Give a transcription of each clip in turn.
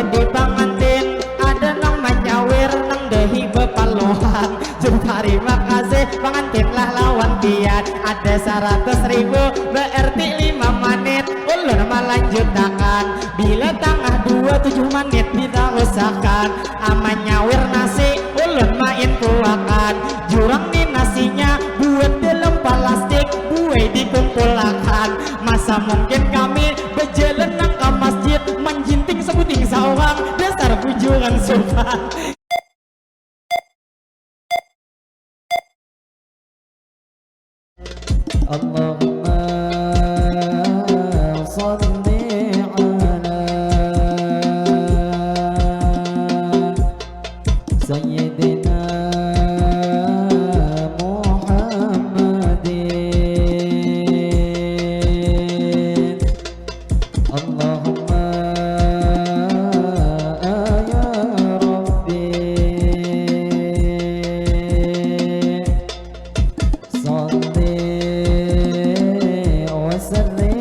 jadi pengantin ada nang menyawer nang dehi bepalohan. Terima kasih pengantin lah lawan pian ada 100.000 berarti 5 menit ulun melanjutkan bila tengah 27 menit kita usahakan aman nyawir nasi ulun main kuakan jurang nih nasinya buat dalam plastik buai dikumpulkan masa mungkin kami berjalan nang ke masjid menjinting sebuting seorang dasar bujuran sopan. Allahumma salli ala Sayyidina Muhammadin. Allahumma ya Rabbi salli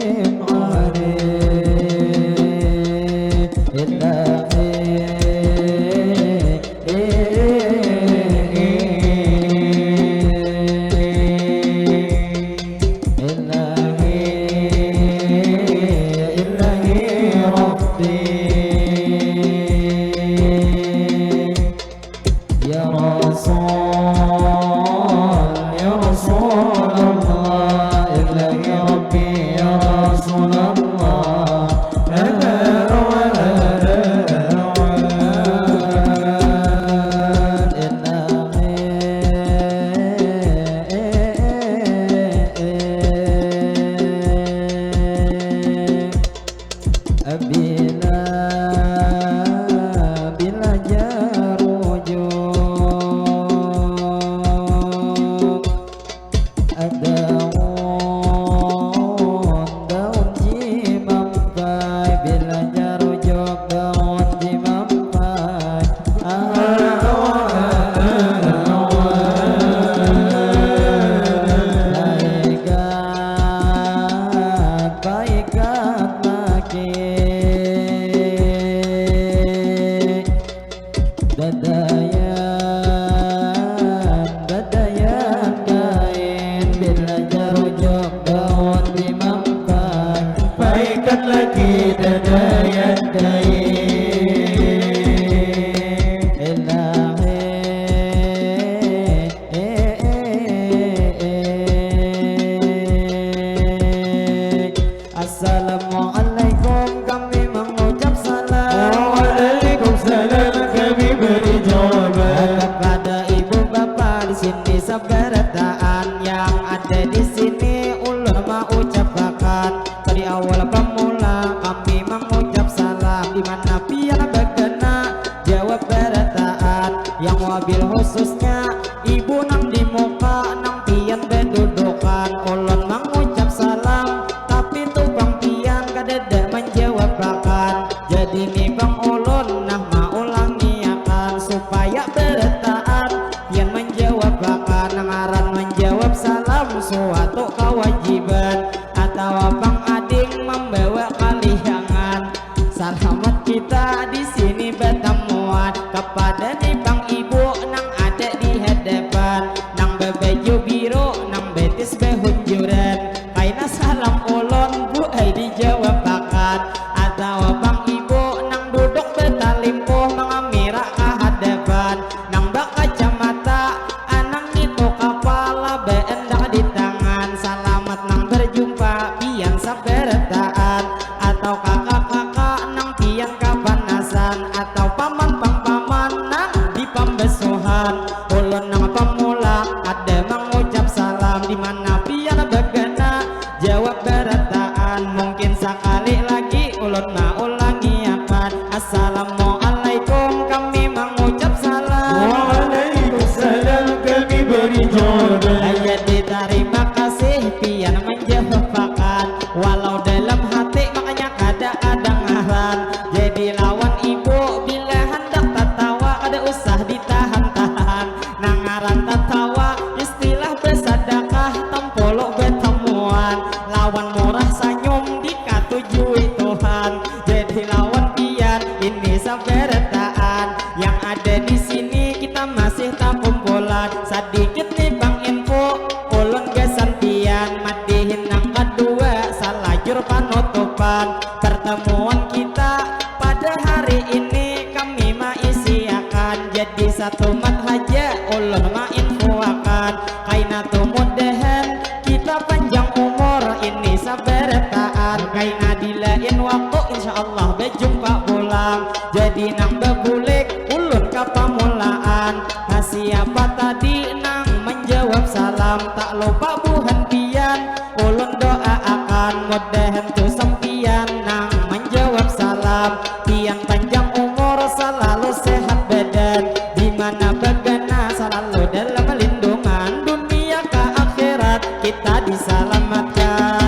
Assalamualaikum kami mengucap salam. Waalaikumsalam kami beri jawaban. Kepada ibu bapak di sini sabarataan yang ada di sini ulun mau ucapkan dari awal pemula kami mengucap salam di mana pian berkena jawab berataan yang wabil khususnya ibu nang di muka nang pian berdudukan ulun mengucap salam tapi tuh bang pian kadada menjawab bahkan jadi nih bang ulun nah mau ulangi akan supaya berataan pian menjawab bahkan ngaran menjawab salam suatu kewajiban atau bang ading membawa kaliangan selamat kita di sini bertemuan kepada nih bang ibu nang ada di hadapan nang berbaju biru nang betis behunjuran kaina salam ulun bu dijawab bakat atau bang ibu nang duduk bertalimpuh mengamira ke hadapan nang bak kacamata anang itu kepala beendak di tangan selamat nang berjumpa pian sabarataan atau kakak-kakak nang pian kapanasan atau paman-paman nang di pembesuhan ulun nang pemula ada mengucap salam di mana pian berkena jawab berataan mungkin sekali lagi ulun mau ulangi akan assalamualaikum kami mengucap salam. Waalaikumsalam kami beri jawaban. Jadi terima kasih pian menjawab bahkan walau dalam hati makanya kadang-kadang ngaran jadi lawan ibu bila hendak tertawa ada usah ditahan-tahan nangaran tertawa istilah bersadakah tempolok bertemuan lawan murah senyum dikatujui Tuhan jadi lawan pian ini saberetaan. Yang ada di sini kita masih tak kumpulan. Sedikit nih bang info, ulun gesantian madihin nang kedua salajur panutupan. Pertemuan kita pada hari ini kami maisiakan jadi satu mat haja ulun ma infoakan. Kaina tumudahan kita panjang umur ini saberetaan. Kaina dilain waktu insyaallah berjumpa pulang. Jadi nang bebulik ulun kapamulaan. Siapa tadi nang menjawab salam, tak lupa buhan pian ulun doa akan mudahan tu sempian nang menjawab salam. Pian panjang umur selalu sehat badan, dimana begana selalu dalam lindungan. Dunia ke akhirat kita diselamatkan,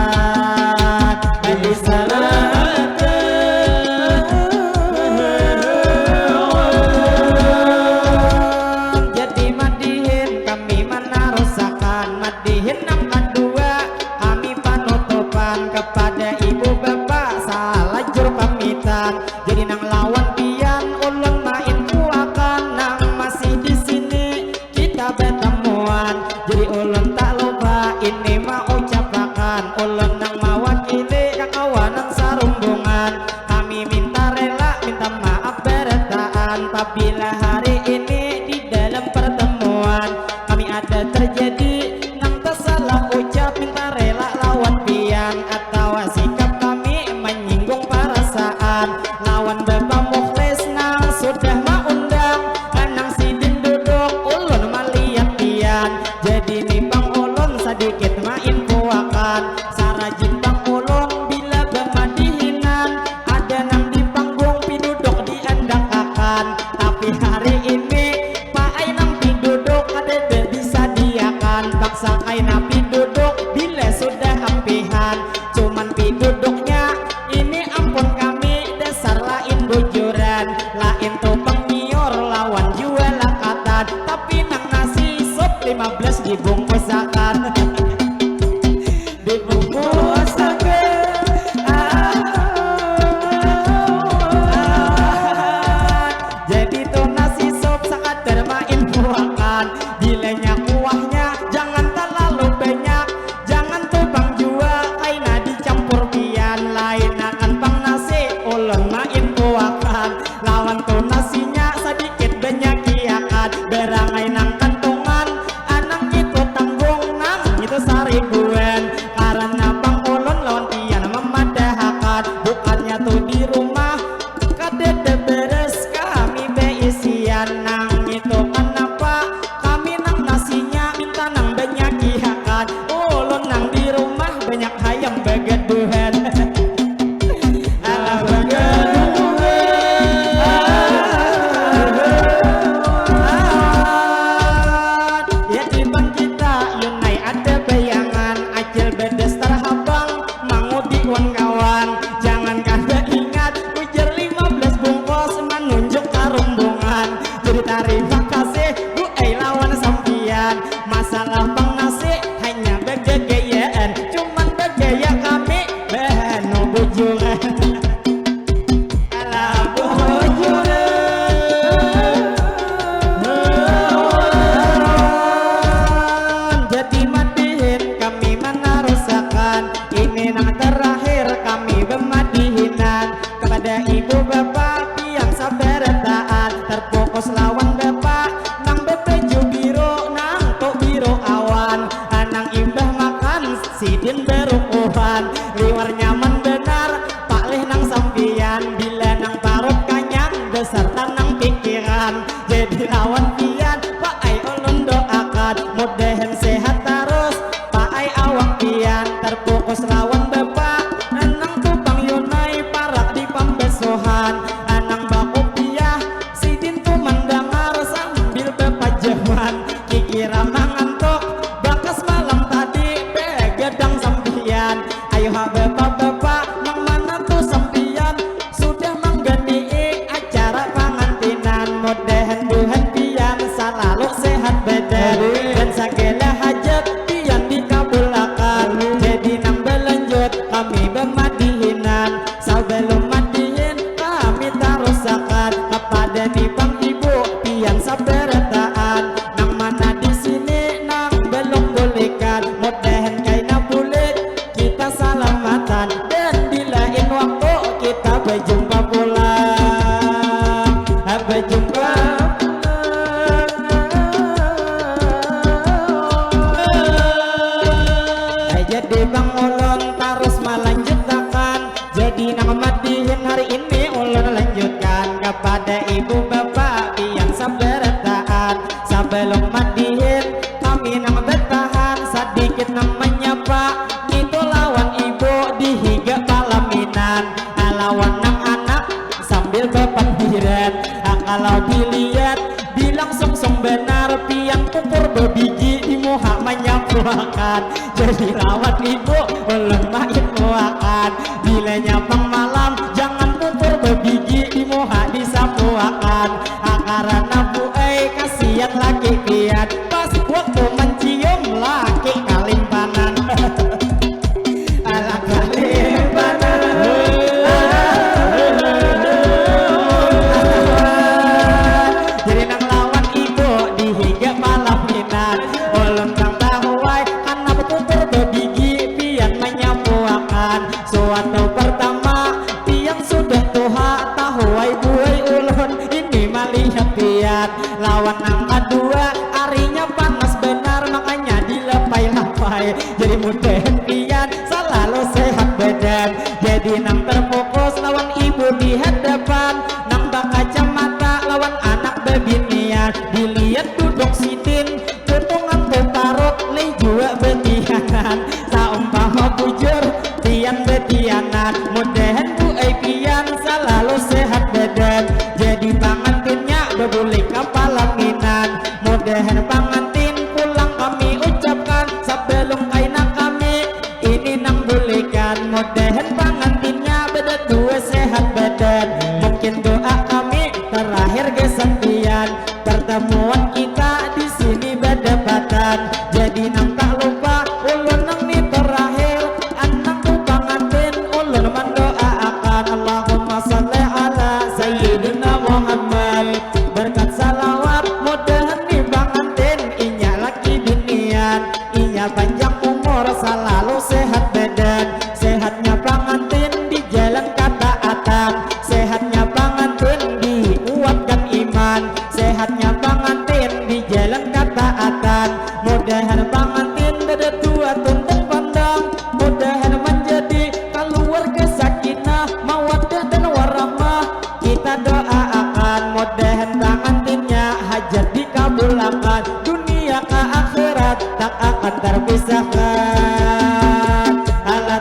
jadi madihin kami menarusakan. Madihin nang kedua kami panutupan kepada ibu bapak salajur pamitan. Jadi nang lawan pian ulun main kuakan nang masih di sini kita bertemuan. Jadi ulun tak lupa ini mau ucapakan ulun nang mawakili kakawanan sarumbungan. Kami minta rela minta maaf beretaan apabila hari ini di dalam pertemuan kami ada terjadi nang tersalah ucap. Minta rela lawan pian atau sikap kami menyinggung perasaan. Lawan bapak mukhlis nang sudah maundang nang sidin duduk ulun malihat pian. Jadi nih bang ulun sedikit main kuakan. Sarajin bang ulun bila bermadihinan ada nang di panggung piduduk diandakakan. Tapi hari ini Pak Ainam piduduk ada bisa diakan. Paksa kaina piduduk bila sudah ampihan. Cuman piduduknya ini ampun kami dasar lain bujuran. Lain tuh pengiur lawan jual lakatan. Tapi nang nasi sup 15 dibungkusakan. Jadi tuh nasi sup sekadar main kuakan. Dilenya kuahnya jangan terlalu banyak. Jangan tuh bang jual kaina dicampur pian. Lain akan bang nasi ulun main kuakan. Lawan tuh nasinya sedikit banyak kiakan. Berangai nang kantongan anang itu tanggung nang itu seribuan. Karena bang ulun lawan pian memadahkan. Bukannya tuh di rumah kadede beres kami beisian. Nang itu kenapa kami nang nasinya minta nang banyak kiakan. Ulun nang di rumah banyak hayam begeduhan. Alah ya di bang kita yunai ada bayangan acil bedes terhabang mangudi kawan. Jangan kada ingat ujar 15 bungkus menunjuk karumbungan. Jadi terima kasih bu lawan sampian. Masalah bang nasi hanya begegayaan. Cuman begaya kami beno bujuran. Alah bujuran. Jadi madihin kami menarusakan. Ini nang terakhir kami bermadihinan kepada ibu bapak pian saberetaan. Terfokus lawan bapak nang bepeju biro nang tok biro awan. Anang imbah makan sidin berukuhan. Liwar nyaman benar pak leh nang sampian. Bila nang parut kanyang beserta nang pikiran. Jadi lawan pian pak ai ulun doakan mudahan sehat terus pak ai awak pian. Terfokus lawan bapak anang tupang yunai parak di pambesohan. Anang baku piah sidin tu mendengar sambil bepajaman. Kikira mangantuk bakas malam tadi begedang sampian. Ayo ha bapak-bapak nang mana tuh sampian sudah mengganti acara pengantinan. Mudahan buhan pian ada nih bang ibu pian saberetaan nang mana di sini nang belum bolehkan mudahan kaina boleh kita salamatan dan di lain waktu kita berjumpa pula berjumpa jadi bang ulun terus melanjutkan jadi nang madihin hari ini ulun lanjutkan kepada ibu bapak yang saberetaan sebelum madihin kami nang bertahan sedikit nang menyapa itu lawan ibu dihiga palaminan lawan nang anak sambil bepandiran kalau dilihat bilang song benar piang pupur berbiji di muha menyapuakan jadi rawat ibu ulun main muakan bila nyapang malam jangan pupur berbiji di muha disapuakan karena bu kasihan laki pian pas waktu mencium laki kalimpanan ala kalimpanan jadi nang lawan ibu dihiga palaminan ulun kang tahuai karena pupur berbiji pian menyapuakan suatu pertama pian sudah tuha tahuai buai ulun ini malihat pian lawan nang kedua arinya panas benar makanya dilepai-lepai jadi mudahan pian selalu sehat badan jadi nang terfokus lawan ibu di hadapan nang bakaca mata lawan anak bebinian dilihat duduk sitin tutungan tutarut li jua betianan saumpama bujur pian betianan mudahan bu pian selalu sehat badan jadi pangantinnya bebulik kapalaminan mudahan pangantin pulang kami ucapkan sebelum kaina kami ini nang bulikan mudahan pangantinnya berdua sehat badan mungkin doa kami terakhir kesekian pertemuan kita di sini berdebatan jadi nang tak lupa ulun nang ni terakhir anakku pangantin ulun mendoakan Allahumma salli ala sayyidina Muhammad berkat salawat mudahan ni pangantin inya laki binian inya panjang umur selalu sehat badan sehatnya pangantin di jalan ketaatan sehatnya pangantin dikuatkan iman sehatnya pangantin di jalan ketaatan mudahan pangantin berdua tuntun pandang mudahan menjadi keluarga sakinah mawaddah dan warahmah kita doakan mudahan pangantinnya hajat dikabulkan dunia ke akhirat tak akan terpisahkan ala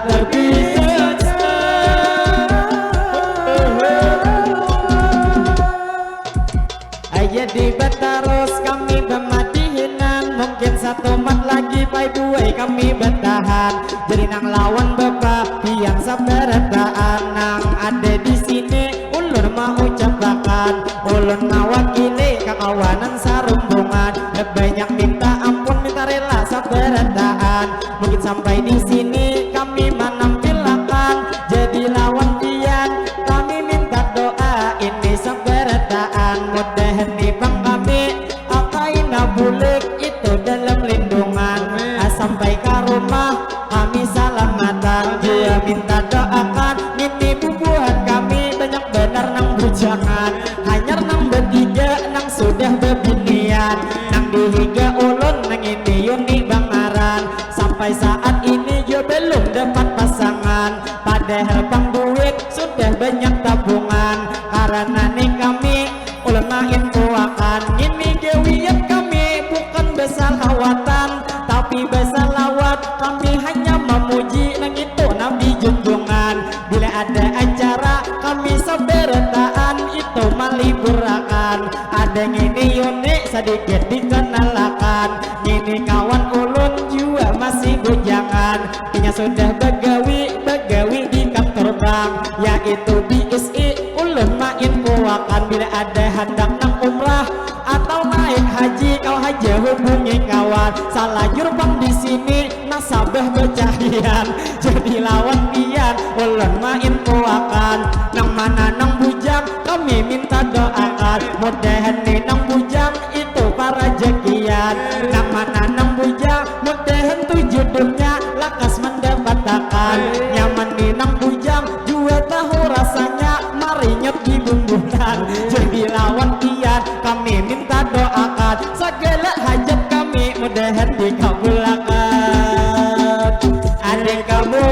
jadi betarus kami bemadihinan mungkin satu mat lagi pai buai kami bertahan jadi nang lawan bapak pian saberetaan nang ada di sini ulun mau ucapkan ulun mawakili kekawanan sarumbungan banyak minta ampun minta rela saberetaan mungkin sampai di sini kami menampilkan jadi lawan pian kami minta doa ini saberetaan mudahan nih bang kami akaina bulik itu dalam lindungan sampai ke rumah kami salamatan dia minta doakan ini bubuhan kami banyak benar nang bujangan hanya nang bertiga nang sudah bebinian nang dihiga ulun nang ini yuni bangaran sampai saat ini dia belum dapat pasangan padahal bang duit sudah banyak tabungan karena nih kami ulun main kuakan ini gewiat kami bukan besar hawatan tapi besar lawat kami hanya memuji nang itu nabi junjungan bila ada acara kami saberetaan itu maliburakan ada ngini unik sedikit dikenalakan ngini kawan ulun juga masih bujangan punya sudah begawi di kantor bank yaitu BSI ulun main kuakan bila ada hendak nang umrah atau naik haji kau haja hubungi kawan salah jurbang di sini nasabah bercahian jadi lawan pian ulun main kuakan nang mana nang bujang kami minta doakan mudahan nang bujang itu para jekian nang mana nang bujang mudahan tujuh dunia lakas mendapatkan nyaman nang bujang juga tahu rasanya mari nyepi bumbulan jadi lawan kian kami minta doakan segala hajat kami mudahan dikabulkan adik kamu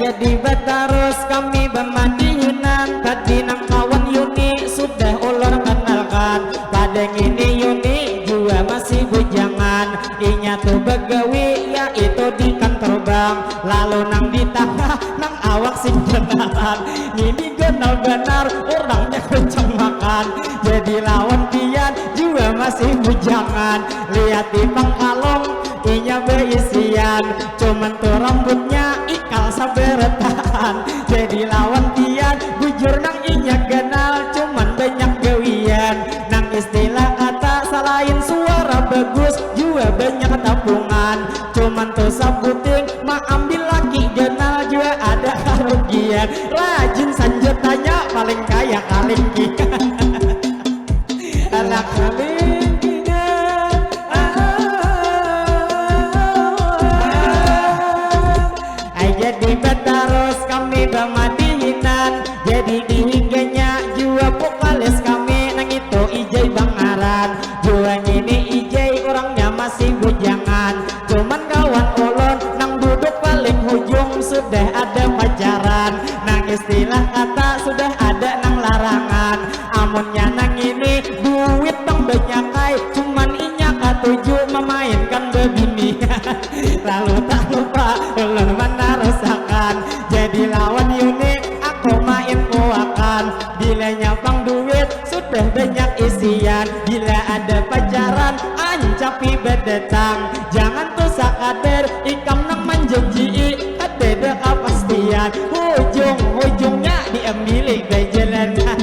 jadi betarus kami bermandihinan tadi nang kawan Yuni sudah ulur kenalkan pada ini Yuni juga masih bujangan inya tuh begawi yaitu di kan terbang lalu nang di tengah nang awak sing kenalan ini kenal benar orangnya kencang makan jadi lawan pian juga masih bujangan lihat di pangkalong inya beisian cuman tuh rambutnya ikal saberetan jadi lawan pian bujur nang inya kenal cuman banyak gawian nang istilah kata selain suara bagus juga banyak tapungan cuman tuh sabuting mah ambil laki kenal juga ada kerugian rajin sanjutanya paling kaya kalingkian anak kalingkian jadi betarus kami bermadihinan jadi dihinganya jua vokalis kami nang itu ijai bangaran jua ini ijai orangnya masih bujangan cuman kawan ulun nang duduk paling hujung sudah ada pacaran nang istilah kata sudah ada nang larangan amunnya nang ini duit bang banyakai cuman inya katuju memainkan bebini lalu tak lupa ulun mana rasakan jadi lawan Yuni aku main kuakan bilanya bang duit sudah banyak isian bila ada pacaran ancapi bedetang jangan tuh sakader ikam nang menjanji ada kepastian ujung-ujungnya diambil bejalanan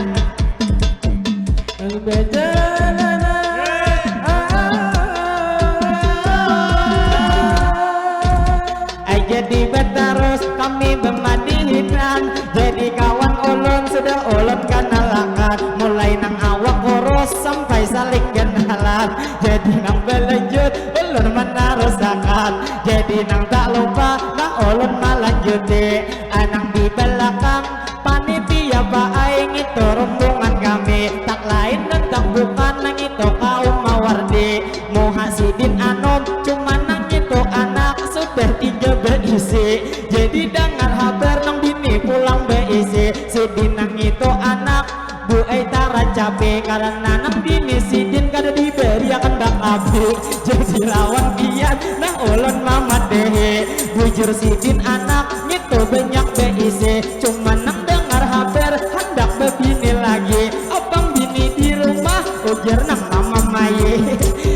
jadi betarus kami bermadihinan jadi kawan ulun sudah ulun kenalakan mulai nang awak urus sampai saling kenalan jadi nang belanjut ulun menarusakan jadi nang tak lupa nang ulun melanjuti anang di belakang panitia baing itu rombongan kami tak lain dan tak bukan nang itu kaum mawardi muhasidin anom cuma nang itu anak sudah tiga berisi jadi dengar kabar nang bini pulang berisi sidin nang itu anak bu tara cabe karena nang bini sidin kada diberi akan bang api jadi lawan pian nang ulun mama dehe bujur sidin anak itu banyak berisi cuma nang dengar kabar hendak bebini lagi abang bini di rumah ujar nang mama maye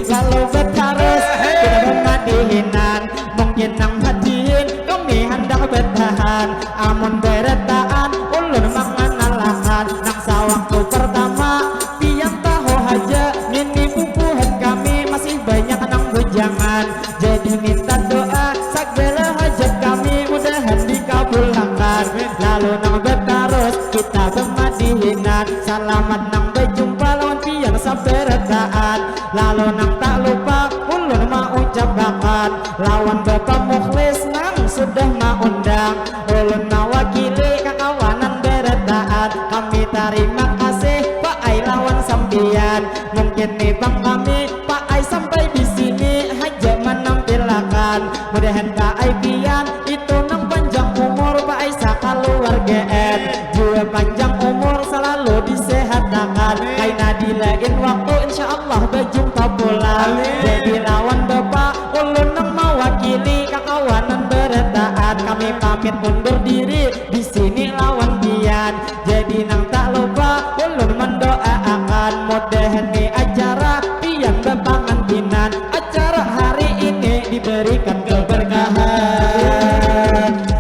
lalu betarus kita bermadihinan mungkin nang hadihin kami hendak bertahan amun beretaan ulun mengenalakan nang sawaktu pertama pian tahu aja ini pupuhan kami masih banyak nang bujangan jadi minta doa segala hajat kami mudahan dikabulkan lalu nang betarus kita bermadihinan selamat nang berjumpa lawan pian saberetaan lalu nang tak lupa ulun mau ucapakan lawan bapak mukhlis nang sudah mengundang ulun mewakili kekawanan beretaan kami terima kasih Pak Ai lawan sampian mungkin nih bang kami Pak Ai sampai di sini haja menampilkan mudahan Pak Ai pian itu nang panjang umur Pak Ai sakaluargaan juga panjang umur selalu disehatkan kaina di lain waktu insyaallah berjumpa pulang jadi lawan bapak ulun nang mewakili kekawanan beretaan kami pamit mundur diri di sini lawan pian jadi nang tak lupa ulun mendoakan mudahan di acara pian berpengantinan acara hari ini diberikan keberkahan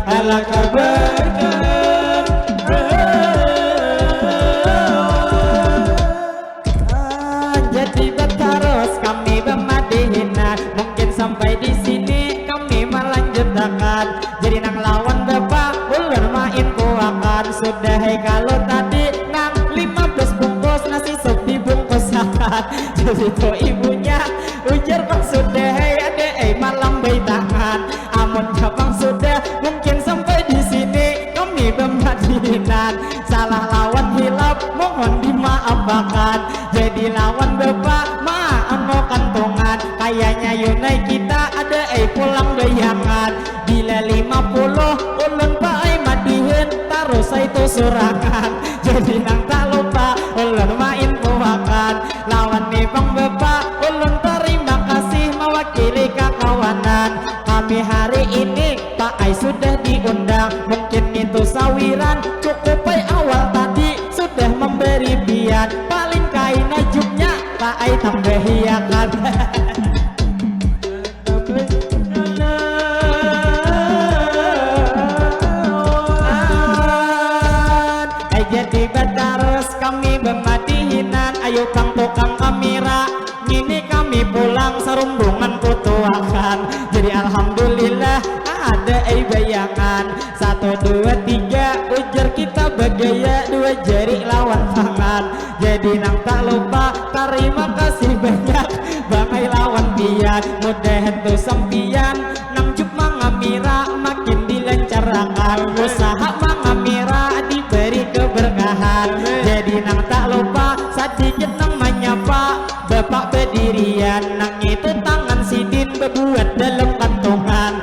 ala keberkahan jadi betarus kami bermadihinan mungkin sampai di sini kami melanjutkan itu ibunya ujar bang sudah ada malam bayi tangan amun bang sudah mungkin sampai di sini kami bermadinan salah lawan hilap mohon dimaafkan jadi lawan bapak maaf mau kantongan kayaknya yunai kita ada pulang bayangan bila 50 ulun pakai madihin taruh saya itu surangan jadi nang tak lupa ulun main puakan lawan nih bang bapak ulun terima kasih mewakili kakawanan kami hari ini Pak Ai sudah diundang mungkin itu sawiran cukup awal tadi sudah memberi biar paling kain najubnya Pak Ai tambah hiakan jadi terus kami bermadihinan ayo kang tukang kamera ini kami pulang serumbungan kutuakan jadi alhamdulillah ada bayangan 1, 2, 3 ujar kita bagaya 2 jari lawan tangan jadi nang tak lupa terima kasih banyak bangai lawan pian mudahan tuh sampian nang juk mangamira makin dilancarkan usaha mangamira diberi keberkahan jadi nang tak lupa sedikit nang menyapa bapak berdirian nang itu tangan sidin berbuat dalam kantongan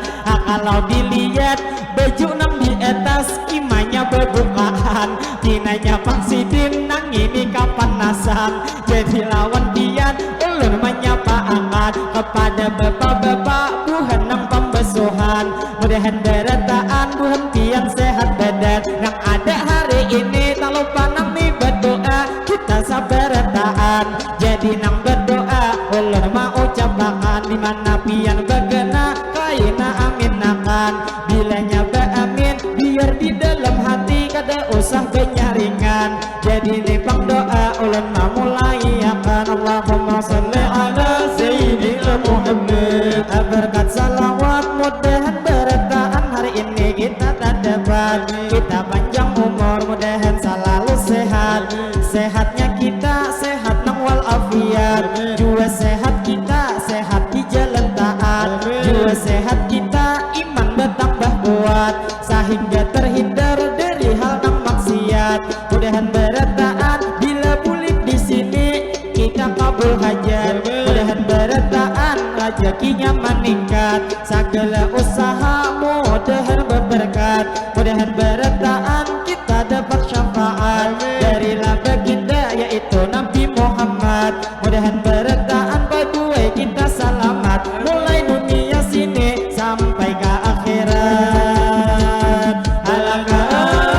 kalau dilihat baju nang di atas kimanya berbukaan dinanya Pak Sidin nang ini kapan nasang jadi lawan dian ulun menyapa angkat kepada bapak-bapak buhan nang pembesuhan mudahan berataan buhan pian sehat badan yang ada hari ini tak lupa nang nih berdoa kita sabarataan jadi nang berdoa ulun mau ucapakan dimana pian bergena kaina amin akan bilanya amin biar di dalam hati kada usah penyaringan jadi nipang doa ulun mau mulai akan Allahumma salli ala sayyidina Muhammad berkat salawat mudahan berataan hari ini kita tak dapat kita panjang umur mudahan selalu sehat sehatnya kita sehat nang walafiat jua sehat kita sehat di jalan taat jua sehat kita iman bertambah kuat sehingga terhindar dari hal nang maksiat mudahan berataan bila bulik di sini kita kabul hajat mudahan berataan rezekinya meningkat segala usaha mudahan berberkat mudahan berataan kita dapat syafaat dari baginda yaitu Nabi Muhammad mudahan berataan berdua kita selamat mulai dunia sini sampai ke akhirat alaka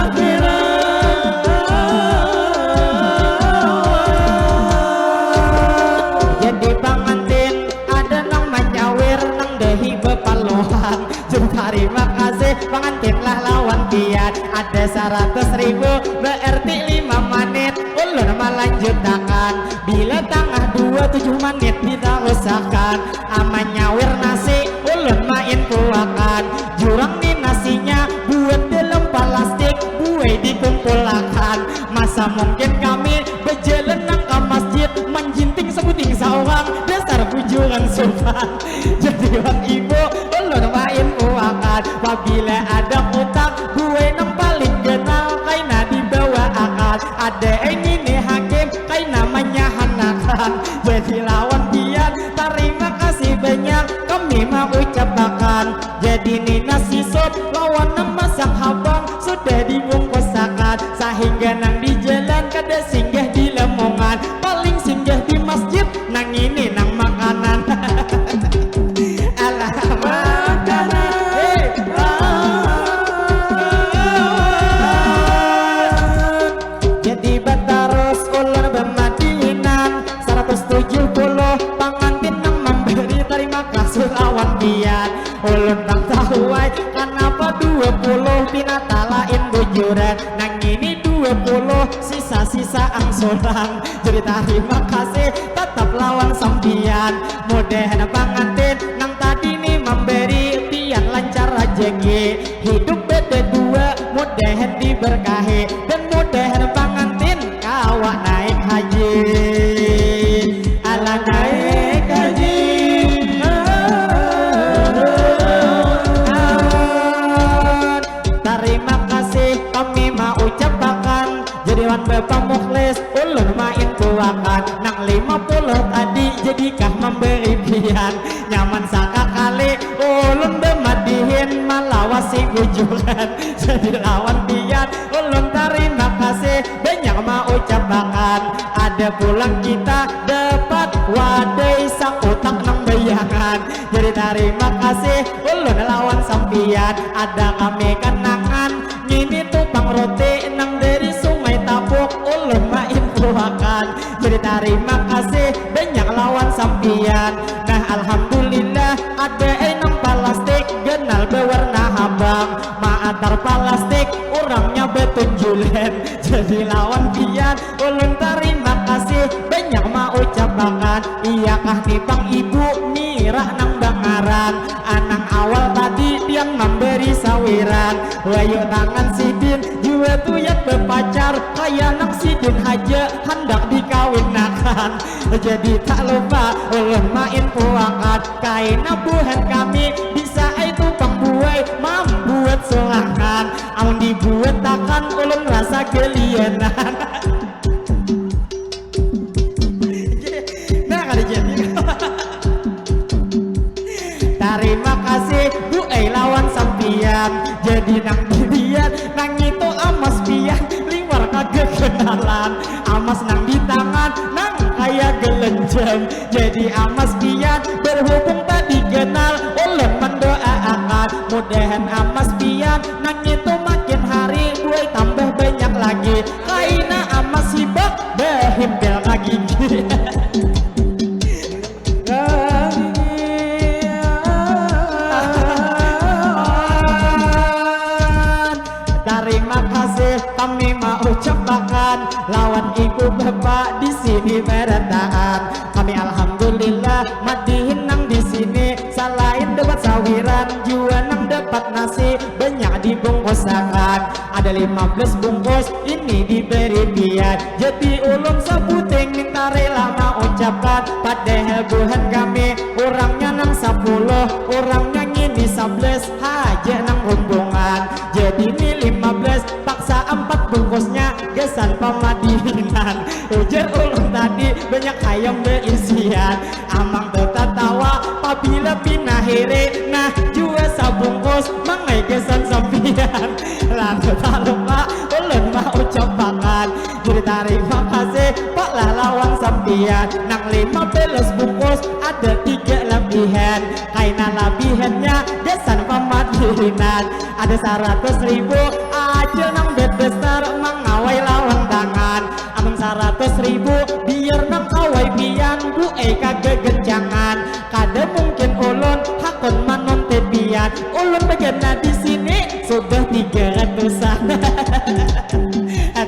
akhirat jadi pengantin ada nang menyawir nang dehi bepaluhan jadi terima kasih pengantin lah lawan pian ada 100.000 berarti 5 menit ulun melanjutkan bila tengah 27 menit kita usahakan aman nyawir nasi ulun main kuakan jurang nih nasinya buat dalam plastik buai dikumpulkan masa mungkin kami berjalan ke masjid menjinting sebuting seorang dasar bujuran sopan jadi bang ibu ulun main kuakan apabila ada utang buai nang paling kenal kaina dibawa akal ada ini hakim kain namanya hanakan jadi lawan dia terima kasih banyak kami mau ucapkan jadi ini nasi sop lawan nang masak habang sudah dibungkusakan sehingga nang di jalan kada singgah di lemongan paling singgah di masjid nang ini nang makanan alah makanan jadi batarus ulun bermadinan 170 pengantin nang memberi terima kasih lawan pian ulun bang tahuai kenapa 20 pinata lain bujuran nang ini 20 sisa-sisa angsuran jadi terima kasih tetap lawan sampian mudahan pengantin nang tadi nih memberi pian lancar rezeki hidup beda dua mudahan diberkahi dan mudahan pengantin kawak naik haji ala Bapak Mukhlis ulun main kuakan nang 50 tadi jadikah memberi pian nyaman sakakali ulun bemadihin malawasi gujuran jadi lawan pian ulun terima kasih banyak mau ucapakan ada pulang kita dapat wadai sang utak nang bayangan jadi terima kasih ulun lawan sampian ada kami kenangan ngini tupang roti nang dari sungai Tapuk ulun main kuakan jadi terima kasih banyak lawan sampian nah alhamdulillah ada enam plastik genal berwarna abang maatar plastik orangnya betunjulen jadi lawan pian ulun terima kasih banyak mau ucapakan iyakah nih bang ibu mirah nang bangaran anang awal tadi yang memberi sawiran wayu tangan sidin juga tuyat berpacar kaya nang sidin haja hendak dikawinakan jadi tak lupa ulun main puakan kain buhan kami bisa itu pembuai membuat serangan amun dibuat takkan ulun rasa kelienan nah kada jadi terima kasih Bu lawan sampian jadi nang dilihat nang itu amas pian liwar kagak kenalan amas nang di tangan nang kayak gelenjang jadi amas pian berhubung tadi kenal ulun mendoakan mudahan amas pian nang itu makin hari gue tambah banyak lagi kaina amas hibak behimbel lagi terima kasih kami mau ucapkan lawan ibu bapak di sini berantaan kami alhamdulillah madihin nang di sini selain dapat sawiran juga nang dapat nasi banyak dibungkusakan ada 15 bungkus ini diberi biar jadi ulun sebuting minta rela mau ucapkan padahal buhan kami orangnya nang 10 orangnya ngini 11 haja nang rombongan jadi ini 15 paksa 4 bungkusnya gesan pemadinan ujar ulun tadi banyak ayam berisian amang tertawa apabila pinahire nah juga sabungkus mangai gesan sampian lalu tak lupa ulun mau ucapakan jadi terima kasih pak lawan sampian nang 15 bungkus ada 3 lebihan kaina lebihannya gesan pemadinan ada 100.000 aja nang bed besar mengawai lawan tangan amang 100.000 biar nang kawai pian bu kagak genjangan kada mungkin ulun hakun manon tepian ulun begana di sini sudah 300-an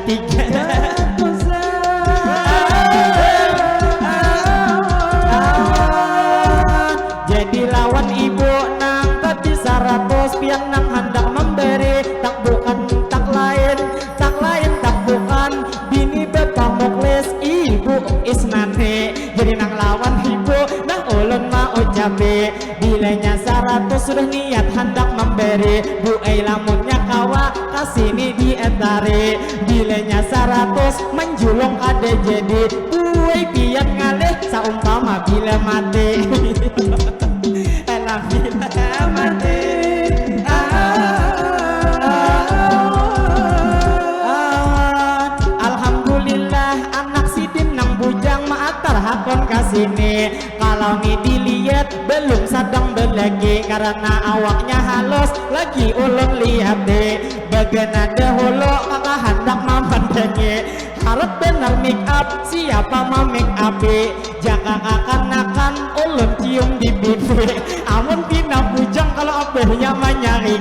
300-an jadi lawan ibu nang tadi 100 pian nang hendak memberi tak bukan tak lain tak bukan bini Bapak Mukhlis ibu Isnane jadi nang lawan ibu nang ulun mau ucapi bilanya 100 sudah niat hendak memberi bu lamunnya kawa kasini di etari bilanya 100 menjulung ada jadi buai pian ngalih saumpama bila mati elah bila mati alhamdulillah anak sidin nang bujang maatar hakon kasini kalau nih dilihat belum sadang belagi karena awaknya halus lagi ulun lihat deh bagian ada holo kakak hendak memandangi harap benar make up siapa mau make up jaka akan ulun cium di pipi amun pindah bujang kalau abahnya menyari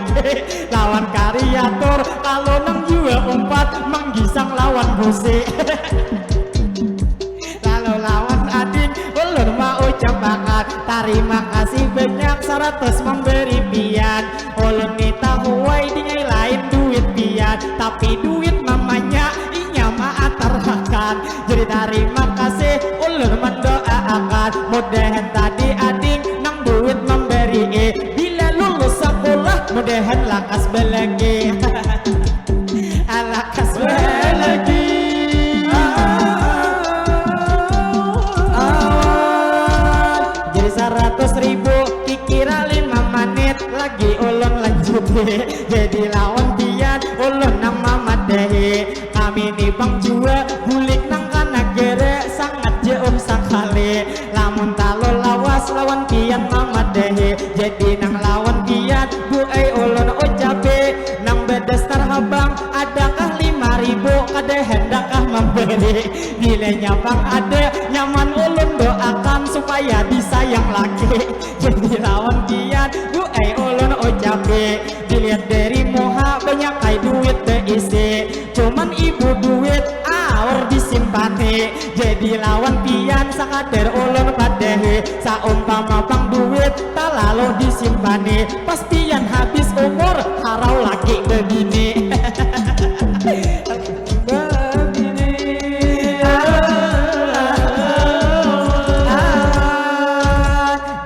lawan karyatur kalau nang jua umpat menggisang lawan busi lalu lawan ading ulun mau ucapakan terima kasih banyak 100 memberi pian ulun minta huwai dingai lain duit pian tapi duit mamanya inya maatarhakan jadi terima kasih ulun mendoakan mudahan tadi ading nang duit memberi bila lulus sekolah mudahan lakas belagi lakas belagi jadi lawan pian ulun nang mamadehi kami ni bang jua bulik nang kana gere sangat jauh sakali lamun talo lawas lawan pian mamadehi jadi nang lawan pian bu ulun ucape nang bedestar habang adakah 5.000 kade hendakah memberi bila nyabang ada nyaman ulun doakan supaya disayang lagi jadi lawan pian bu ulun ucape dilihat dari muha banyak kai duit beisi cuman ibu duit awur disimpane jadi lawan pian sakadar ulun padehe saumpama bang duit tak lalu disimpane pas pian habis umur harau lagi begini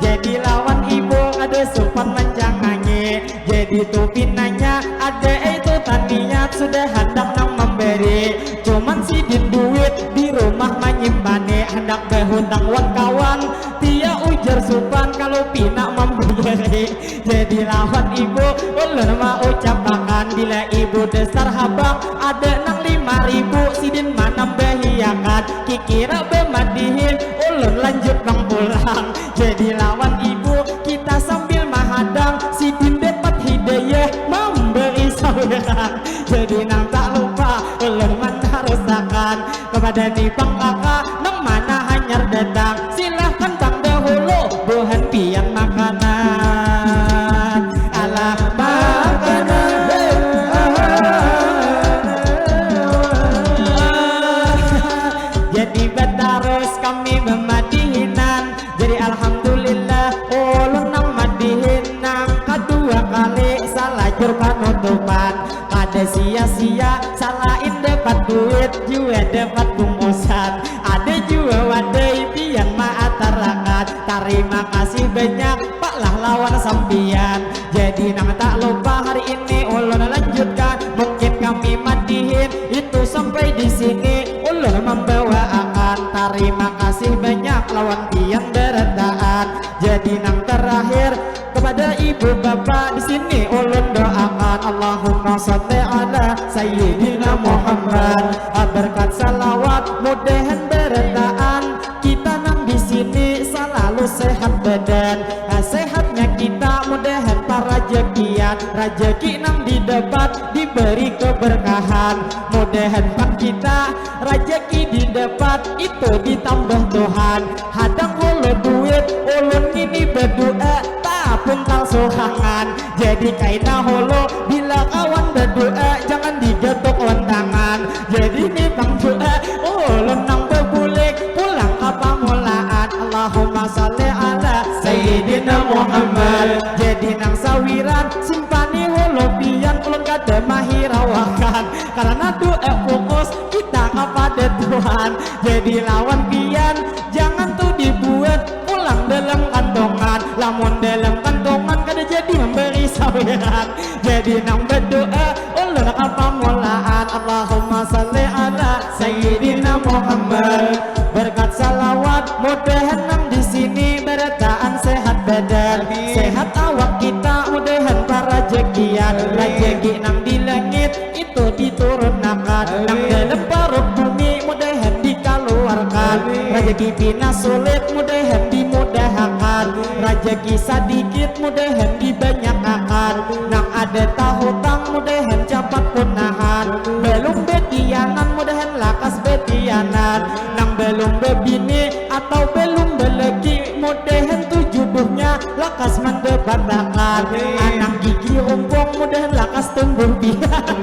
jadi lawan ibu ada sopan menjangannya jadi tuh pinanya ada itu taniat sudah hendak nang memberi cuman sidin duit di rumah menyimpane hendak berhutang wan kawan dia ujar sopan kalau pina memberi jadi lawan ibu ulun mau ucapakan bila ibu dasar habang ada nang 5.000 sidin manam bahiakan kikira bemadihin ulun lanjut bang pulang jadi lawan ibu kita sambil mahadang sidin dapat hidayah memberi saweran jadi nang tak lupa ulun mengharuskan kepada ni bang kakak nang mana hanyar datang silahkan bang dahulu buhan pian makanan alah makanan jadi betarus kami memadihinan jadi alhamdulillah ulun nang madihin nang kedua kali salah jur panutupan kada sia-sia salahin dapat duit juga dapat bungkusan ada juga wadai pian maatarakat terima kasih banyak pak lah lawan sampian jadi nang tak lupa hari ini ulun lanjutkan mungkin kami madihin itu sampai di sini ulun membawa akan terima kasih banyak lawan pian berendahan jadi nang terakhir kepada ibu bapak di sini ulun doakan Allahumma sholli ala sayyidina Muhammad berkat salawat mudahan berendahan kita nang di sini selalu sehat badan sehatnya kita mudahan para rezekian rezeki nang didapat diberi keberkahan mudahan kan kita rezeki didapat itu ditambah Tuhan hadang ulun duit ulun ini berdoa pun tak sohangan jadi kaina holo bila kawan berdoa jangan digetok lentangan jadi ni bang doa ulun nang berbulik pulang apa mulaan Allahumma sholli ala sayyidina Muhammad jadi nang sawiran simpani holo pian ulun kada mahirawakan karena doa fokus kita kepada Tuhan jadi lawan pian jangan tuh dibuat pulang dalam kantongan lamun dalam kantongan kada jadi memberi saweran jadi nang berdoa ulun apa mulaan Allahumma sholli ala sayyidina Muhammad berkat salawat mudahan nang di sini berataan sehat badan sehat awak kita mudahan para rezekian rezeki nang di langit itu diturunkan nang dalam perut bumi mudahan dikeluarkan rezeki pina sulit mudahan dimudahkan rezeki sedikit mudahan dibanyakkan nang ada tahutang mudahan cepat punahan belum betianan mudahan lakas betianan nang belum bebini atau belum beleki mudahan tujuduhnya lakas mendebarkan anak gigi rumpung mudahan lakas tumbuh biak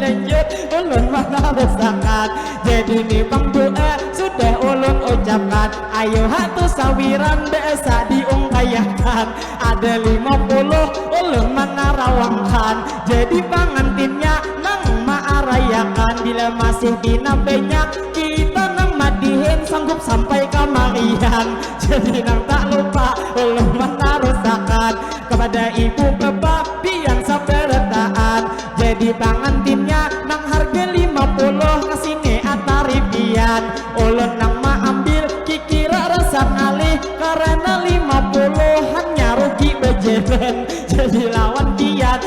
lanjut ulun mana besakan jadi nih bang doa sudah ulun ucapkan ayo hatu sawiran desa diungkayakan ada 50 ulun mana rawangkan jadi pengantinnya nang maarayakan bila masih dina banyak kita nang madihin sanggup sampai kamarian jadi nang tak lupa ulun mana rusakan kepada ibu bapak pian sabarataan jadi pengantinnya nang harga 50 kesini atari pian ulun nang ambil kikira rasa ngalih karena 50 hanya rugi bejeben jadi lawan pian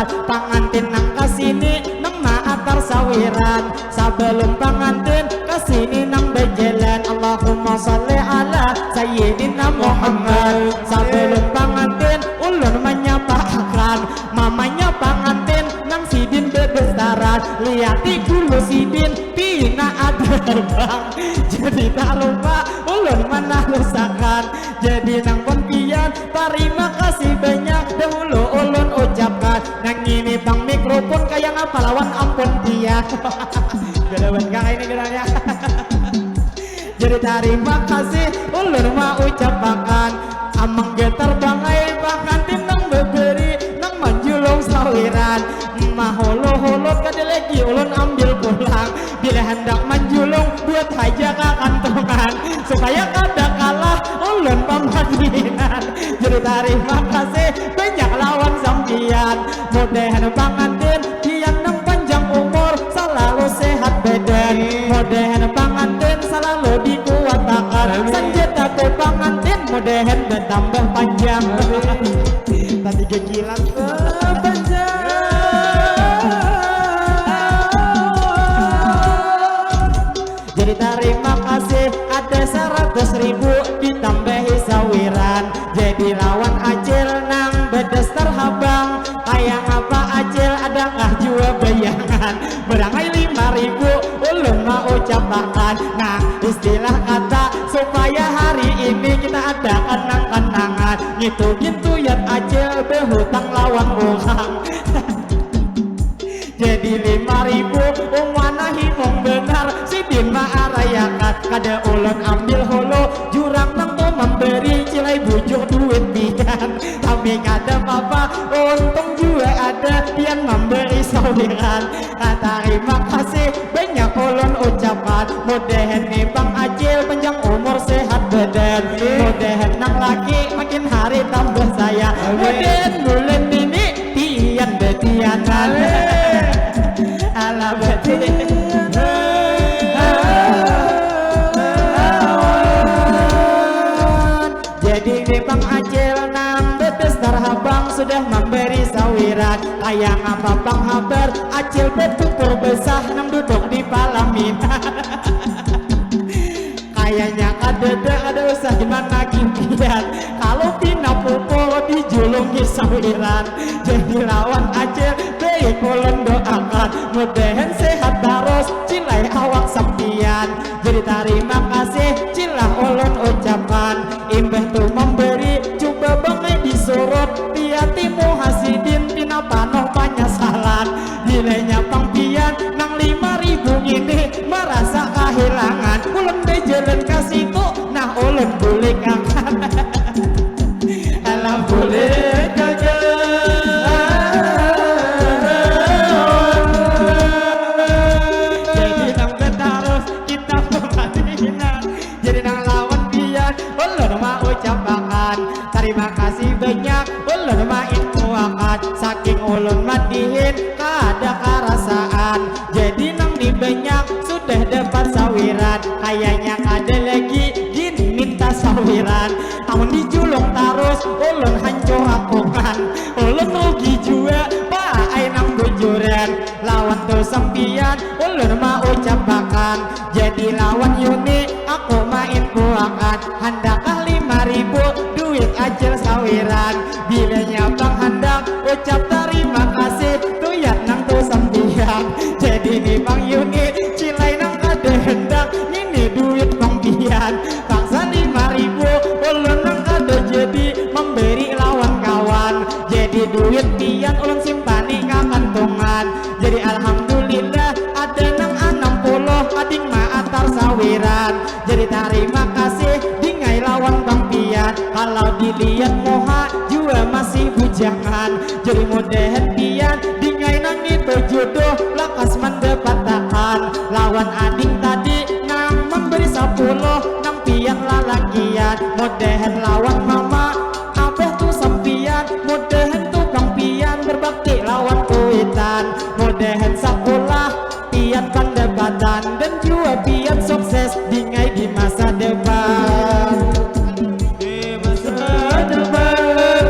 ucapan pangantin nang kesini nang maatar sawiran sebelum pangantin kesini nang bejelan Allahumma sholli ala sayyidina Muhammad sebelum pangantin ulun menyapakan mamanya pangantin nang sidin bebesaran liati dulu sidin pina ada bang jadi tak lupa ulun menalusakan jadi nang pempian terima kasih banyak dahulu ulun ucapkan nang ini bang mikrofon kayak ngapa lawan ampun dia gerawan kang ini geranya jadi terima kasih ulun mau ucapkan amang getar bangai pangantin nang beberi nang manjulung sawiran mah holo-holo kada lagi ulun ambil pulang bila hendak manjulung buat aja ke kantongan supaya kada kalah ulun pamadinan jadi terima kasih banyak lawan sampian mudahan pangantin kian nang panjang umur selalu sehat badan mudahan pangantin selalu dikuatakan sanjata ke pangantin mudahan bertambah panjang tadi kegilan panjang jadi terima kasih ada 100.000 ditambahi sawiran jadi lawan acil nang bedes terhabang kayak apa acil adakah jua bayangan berangai 5.000 ulun mau ucapkan nah istilah kata supaya hari ini kita ada kenang-kenangan gitu-gitu ya acil berhutang lawan orang jadi 5.000 umwana himong benar si Bima arayakan kada ulun ambil holo jurang nang to memberi cilai bujuk duit pian tapi kada apa-apa untung juga ada pian memberi sawiran terima kasih banyak ulun ucapan mudahan nih Bang Acil panjang umur sehat badan mudahan nang laki makin hari tambah saya mudahan bulan ini pian betianan ala betianan jadi nih Bang Acil nang betes terhabang sudah memberi sawiran kayak apa Bang Habar Acil betutur besah nang duduk di palaminan kayaknya ada usah gimana kimpian kalau pina pupul dijulungi sawiran jadi lawan Acil baik ulun doakan mudahan sehat terus cilai awak sampian jadi terima kasih cilah ulun ucapan imbah tu memberi coba bangai disorot tiatimu hasidin pina panoh panyasalan nilainya pangpian nang 5.000 ini merasa kehilangan ulun bejalan kasih tu nah ulun boleh kangen alam boleh kangen jadi nang betarus kita pemadinan jadi nang lawan pian ulun mau ucapkan terima kasih banyak ulun main kuakat saking ulun madihin kada karasaan jadi nang di banyak sudah dapat sawiran kayaknya kada lagi jin minta sawiran namun dijulung terus ulun hancur akungan ulun rugi juga paai nang bujuran lawan tu sampian ulun mau ucapkan jadi lawan Yuni aku main kuakat handakah 5.000 duit acil sawiran bilanya Bang hendak ucap terima kasih tuyat nang tu sampian jadi nih Bang Yuni cilai nang kada hendak ini duit Bang Pian bangsa 5.000 ulun nang kada jadi memberi lawan kawan jadi duit pian ulun simpani ka kantongan jadi alhamdulillah ada nang 60 ading maatar sawiran jadi terima kasih dingai lawan Bang Pian kalau dilihat moha juga masih bujangan jadi mudahan pian dingai nang itu jodoh lakas mendapatkan lawan ading tadi nang memberi 10 nang pian lalakian mudahan lawan mama apa tu sampian mudahan tu Bang Pian berbakti lawan kuitan mudahan sekolah pian pendapatan dan juga pian sukses dingai di masa depan di masa depan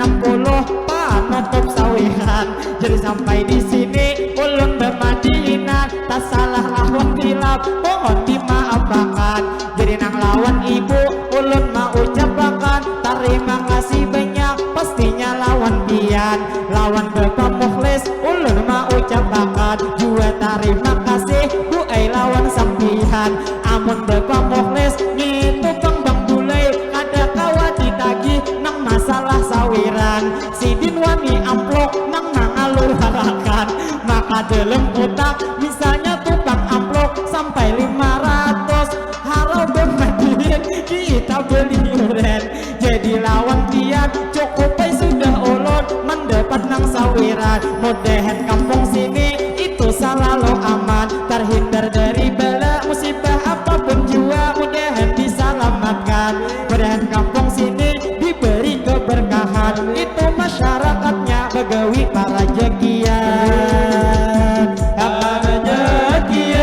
60 panutup sawiran. Jadi sampai di sini ulun bermadinah, tak salah lawan tilap mohon dimaafkan. Jadi nang lawan ibu ulun mau ucapkan terima kasih banyak, pastinya lawan pian. Lawan Bapak Mukhlis ulun mau ucapkan juga terima kasih bu lawan sampian. Amun Bapak Mukhlis ngitu bang bulai ada kawa ditagi nang masalah sawiran. Sidin wani amplok nang ngalur harakan, maka dalam otak misalnya tukang amplok sampai 500 harau bermadin kita beli uren. Jadi lawan tian cukup sudah ulun mendapat nang sawiran. Mudahan kampung sini itu selalu aman, terhindar dari bala musibah apapun jua, mudahan diselamatkan. Mudahan kampung sini diberi keberkahan, itu masyarakatnya begawi para jakian. Para jakian.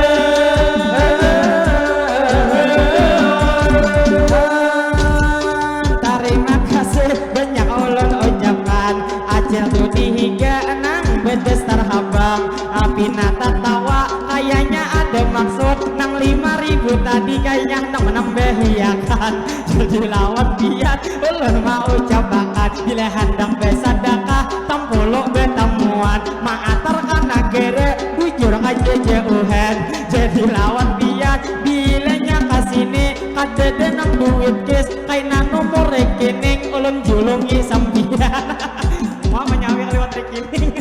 Terima kasih banyak ulun ucapkan. Acil tuh hingga enang bedes terhabang, api nata tawa kayaknya ada maksud. Nang 5.000 tadi kayaknya nang menambahiakan. Jadi lawan biar ulun mau ucapkan bila hendak bersedekah tampuluk bertemuan maatar kana gere bujur aja jauhan. Jadi lawan biar bilanya kasini kada denang duit kes kaina nomor rekening ulun julungi sambian. Mau menyawir lewat rekening.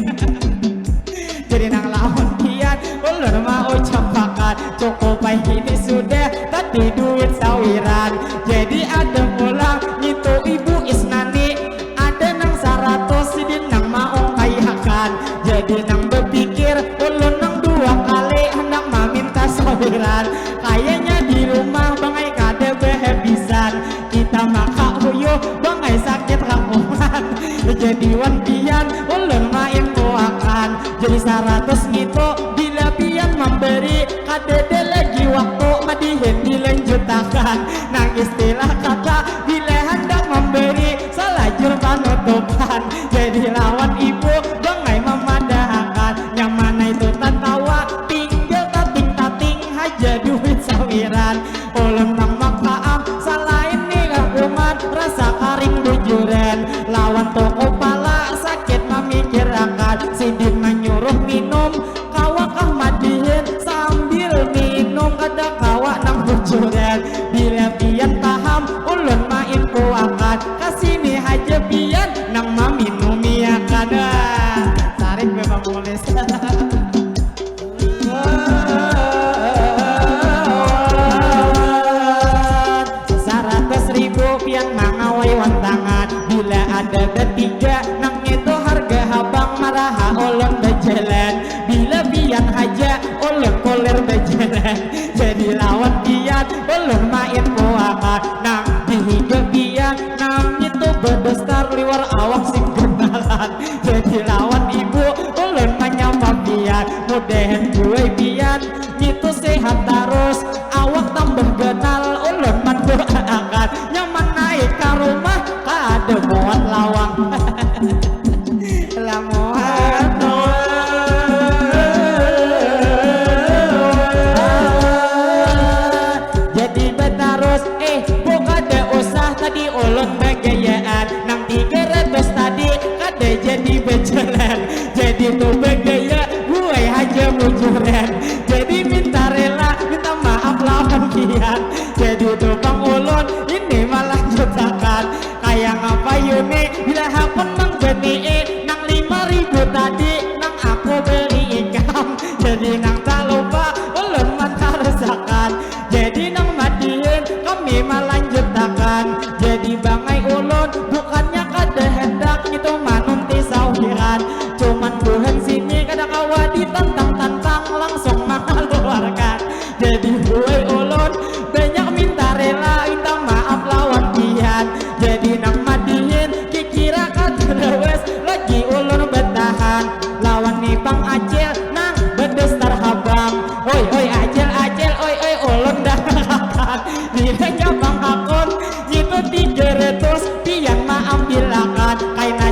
Jadi nang lawan biar ulun mau ucapkan cukup ini sudah tadi duit sawiran. Jadi ada pulang itu ibu Isnani ada nang 100 sidin nang mau kayakan. Jadi nang berpikir ulun nang 2 kali hendak meminta sawiran. Kayaknya di rumah bangai kada behabisan, kita maka huyuh bangai sakit rambuan. Jadi wan pian ulun main kuakan. Jadi 100 gitu bila pian memberi kada ada lagi waktu madihin dilanjutakan. Nang istilah kata bila hendak memberi salajur panutupan. Jadi lawan ibu bangai memadahkan, yang mana itu tertawa tinggal tating-tating haja duit sawiran. Ulun nang makaam salah ini umat rasa karing bujuran. Lawan toko pala sakit memikirkan, sidin menyuruh minum kawakah madihin sambil minum kada kawa nang bujuran. Bila pian paham ulun main kuakan, kasini haja pian nang maminumi akan. Tarik Bapak Mukhlis. 100.000 pian mangawai wantangan. Bila ada bertiga nang itu harga habang maraha ulun berjalan. Bila pian haja ulun koler berjalan. Jadi lawan pian ulun main kuakan nang dihiga pian nang itu berdestar liwar awak sing kenalan. Jadi lawan ibu ulun menyapa pian, mudahan gue pian itu sehat terus awak tambah genal. Ulun mendoakan nyaman naik ke rumah kada muat lawang. Lamuat jadi betarus bukan ada usah tadi ulun begayaan nang 300 tadi kada jadi berjalan. Jadi tuh begaya gue haja bujuran. Jadi minta rela minta maaf lawan kian. Jadi tuh bang ulun ini malah jutakan kayak ngapa yuni bila hakun nang beni nang 5.000 tadi nang aku beli ikam. Jadi nang tak lupa ulun mata resakan. Jadi nang madihin kami malah jutakan. Jadi bangai ulun bukannya kada hendak itu manunti sawiran, cuman Tuhan sini kada kawa ditantang-tantang langsung mengeluarkan. Jadi gue ulun banyak minta rela minta maaf lawan pian. Jadi nang madihin kikira kada lewes lagi ulun bertahan lawan nih Bang Acil nang bedes terhabang. Oi Acil oi ulun dah kakan. Dia Bang Hakun itu 300 pian ma ambilakan kaina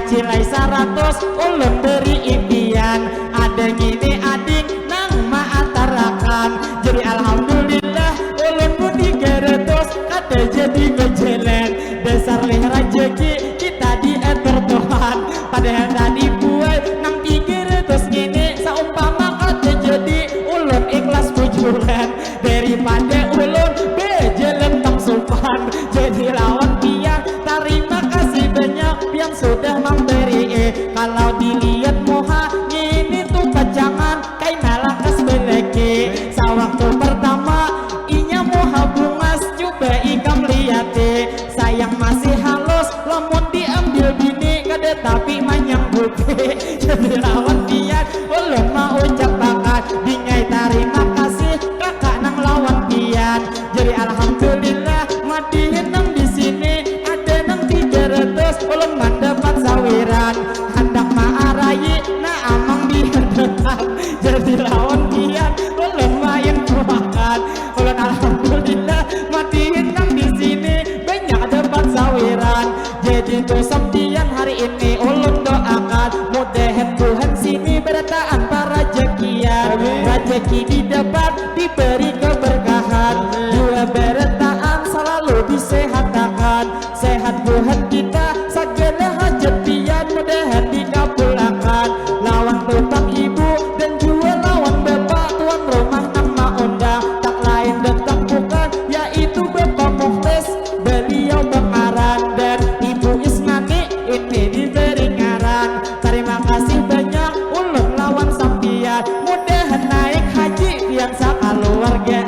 taros ulun beri impian ada gini adik nang maatarakan jadi alhamdulillah ulun pun 300 kata jadi bejelen dasar leh rejeki kita diatur Tuhan padahal tadi buat nang 300 gini saumpama kata jadi ulun ikhlas bujuran daripada ulun bejelen tang sopan jadi lawan pian terima kasih banyak yang sudah memberi kalau dilihat moha ini tuh pacangan kayak malah kesbeleke sewaktu pertama inya moha bungas coba ikam liate sayang masih halus lamun diambil bini kada tapi manyang bukti jadi lawan pian ulun mau ucap bakat bingai terima kasih kakak nang lawan pian jadi alhamdulillah madihin nang di sini ada nang 300 ulun mendapat sawiran hendak maarayi na amang biar dekat jadi lawan pian ulun main buakan ulun alhamdulillah madihin nang di sini banyak dapat sawiran jadi tuh sampian hari ini ulun doakan mudahan Tuhan sini berataan para rezekian rezeki didapat diberi keberkahan dua berataan selalu disehatkan sehat Tuhan kita segala hajat pian mudahan dikabulkan lawan bapak ibu dan juga lawan bapak tuan rumah nama undang tak lain dan tak bukan yaitu bapak Mukhlis beliau pengaran dan ibu Isnani ini diberi ngaran terima kasih banyak ulun lawan sampian mudahan naik haji yang sakaluarga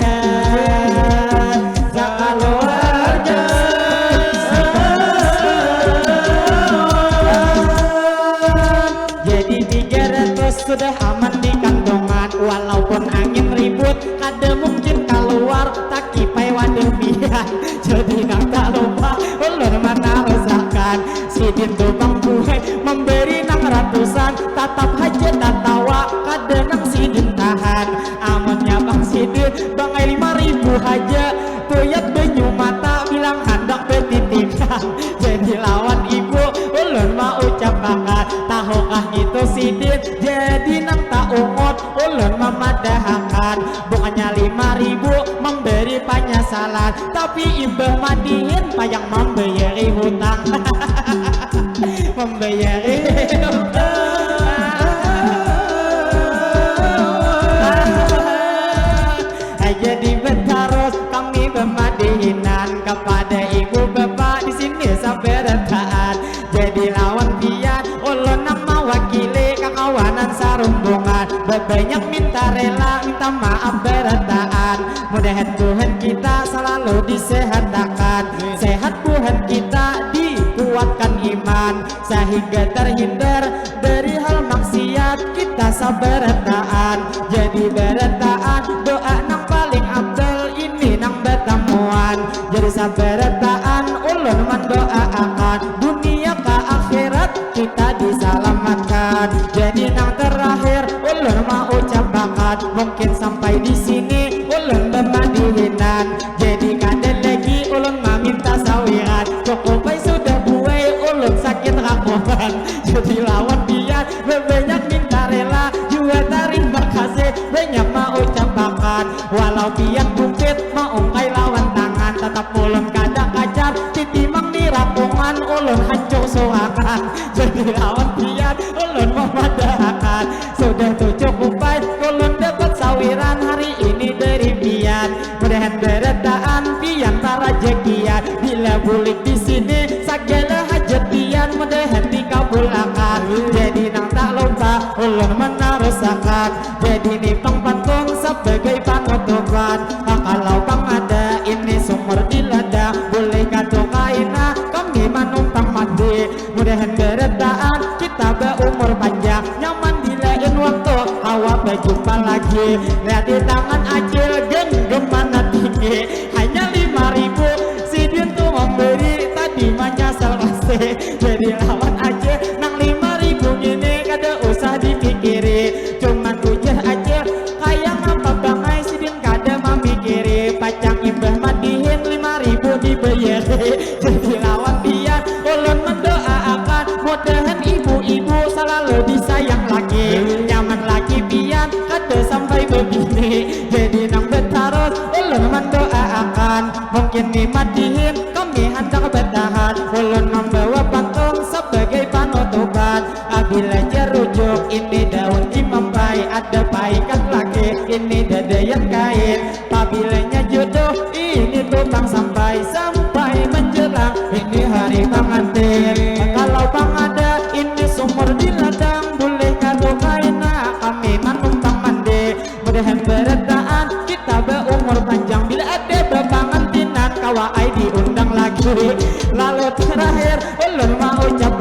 sakaluarga jadi 300 sudah aman di kantongan walaupun angin ribut ada mungkin keluar tak kipai wadah bian jadi nang tak lupa ulun mana rasakan sidin dobang buhe memberi nang ratusan tatap haja tak tawa kada nang sidin tahan amannya bang sidin bangai 5.000 haja tuyat benyu mata bilang hendak betitikan jadi lawan ibu ulun mau ucap bakat tahukah itu sidin jadi nang tak ungut ulun memadahakan bukannya 5.000 memberi penyesalan tapi imbah madihin payang membayari hutang membayari hutang jadi bentaros kami bermadihinan kepada ibu bapak di sini sampai retaan jadi lawan pian ulun nama wakili kekawanan sarumbungan banyak minta rela minta maaf berataan mudahan Tuhan kita selalu disehatkan sehat Tuhan kita dikuatkan iman sehingga terhindar dari hal maksiat kita sabarataan jadi berataan doa nang paling abdal ini nang betamuan jadi sabarataan ulun mendoakan dunia ke akhirat kita diselamatkan jadi nang terakhir ulun mau ucap bakat mungkin sampai di sini ulun bermadihinan jadi kada lagi ulun meminta sawiran cukup sudah buai ulun sakit rakuan jadi lawan dia banyak minta rela juga terima kasih banyak mau ucap bakat walau pian bukit mau ungkai lawan tangan tetap ulun kada kacar titimang di rapungan ulun hancur suakan jadi lawan pian ulun memadahakan sudah tuh cukup baik ulun dapat sawiran hari ini dari pian mudahan berataan pian para rezekian bila bulik di sini segala hajat pian mudahan dikabulkan jadi nang tak lupa ulun menarusakan jadi nipang patung sebagai panutupan kalau bang ada ini sumur di ladang boleh kado kaina kami manumpang mati mudahan berataan kita berumur panjang nyaman di lain waktu awak berjumpa lagi lihat di tangan acil genggaman tinggi hanya 5.000 sidin tuh memberi tadi menyasal pasti jadi lawan aja nang 5.000 gini kada usah dipikiri cuman ujar aja kayak ngapa bangai sidin kada memikiri pacang imbah madihin 5.000 dibayari jadi lawan dia ulun mendoakan mudahan ibu-ibu salah begini jadi nang bertarut ulun mendoakan mungkin dimatihin kami hendak bertahan ulun membawa patung sebagai panutupan apabila jerujuk ini daun imampai ada paikan laki ini dadayan kain apabila jodoh ini tukang sampai menjelang ini hari pengantin kalau bang ada ini sumur di ladang boleh kado kaina kami manumpang mandi mudahan beredaan kita berumur panjang bila ada berpengantinan kawai diundang lagi lalu terakhir ulun mau ucap